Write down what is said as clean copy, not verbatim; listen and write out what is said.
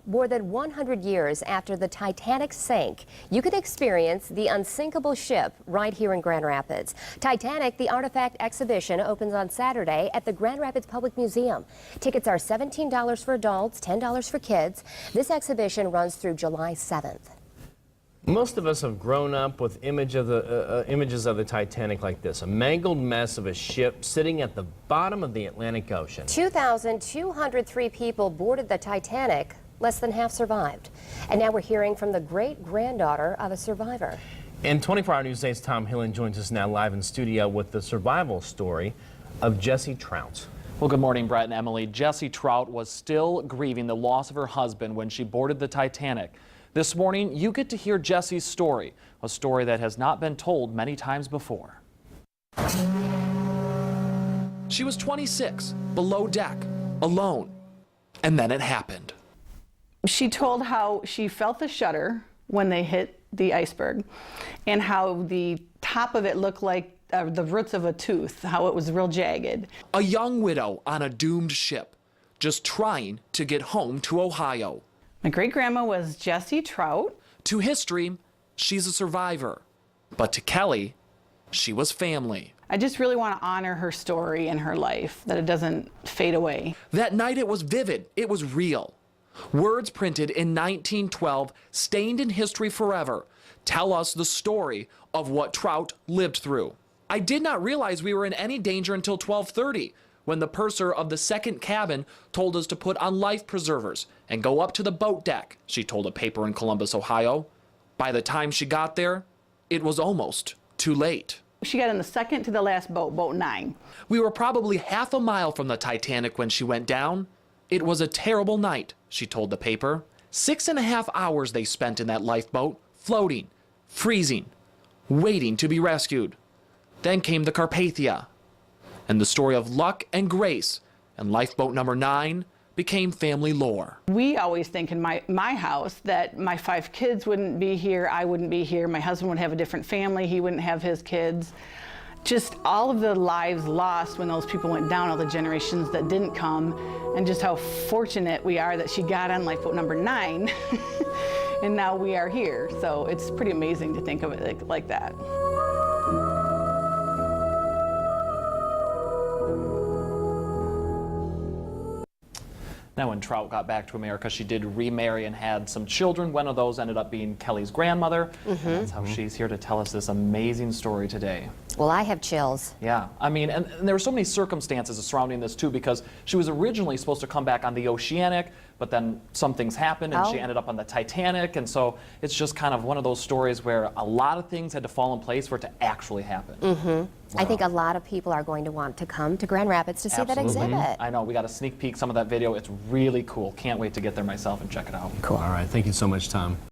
More than 100 years after the Titanic sank, you can experience the unsinkable ship right here in Grand Rapids. Titanic, the Artifact exhibition, opens on Saturday at the Grand Rapids Public Museum. Tickets are $17 for adults, $10 for kids. This exhibition runs through July 7th. Most of us have grown up with images of the Titanic like this, a mangled mess of a ship sitting at the bottom of the Atlantic Ocean. 2,203 people boarded the Titanic. Less than half survived. And now we're hearing from the great-granddaughter of a survivor. And 24 Hour News Day's Tom Hillen joins us now live in studio with the survival story of Jessie Trout. Well, good morning, Brett and Emily. Jessie Trout was still grieving the loss of her husband when she boarded the Titanic. This morning, you get to hear Jessie's story, a story that has not been told many times before. She was 26, below deck, alone, and then it happened. She told how she felt the shudder when they hit the iceberg and how the top of it looked like the roots of a tooth, how it was real jagged. A young widow on a doomed ship, just trying to get home to Ohio. My great-grandma was Jessie Trout. To history, she's a survivor. But to Kelly, she was family. I just really want to honor her story and her life, that it doesn't fade away. That night it was vivid, it was real. Words printed in 1912, stained in history forever, tell us the story of what Trout lived through. I did not realize we were in any danger until 12:30, when the purser of the second cabin told us to put on life preservers and go up to the boat deck, she told a paper in Columbus, Ohio. By the time she got there, it was almost too late. She got in the second to the last boat, boat 9. We were probably half a mile from the Titanic when she went down. It was a terrible night, she told the paper. 6.5 hours they spent in that lifeboat, floating, freezing, waiting to be rescued. Then came the Carpathia, and the story of luck and grace, and lifeboat number 9 became family lore. We always think in my house that my 5 kids wouldn't be here, I wouldn't be here, my husband would have a different family, he wouldn't have his kids. Just all of the lives lost when those people went down, all the generations that didn't come, and just how fortunate we are that she got on lifeboat number 9 and now we are here. So it's pretty amazing to think of it like that. Now, when Trout got back to America, she did remarry and had some children. One of those ended up being Kelly's grandmother. That's how she's here to tell us this amazing story today. Well, I have chills. Yeah, I mean, and there were so many circumstances surrounding this too, because she was originally supposed to come back on the Oceanic, but then some things happened and she ended up on the Titanic, and so it's just kind of one of those stories where a lot of things had to fall in place for it to actually happen. Wow. I think a lot of people are going to want to come to Grand Rapids to see that exhibit. I know, we got a sneak peek some of that video. It's really cool. Can't wait to get there myself and check it out. Cool. All right, thank you so much, Tom.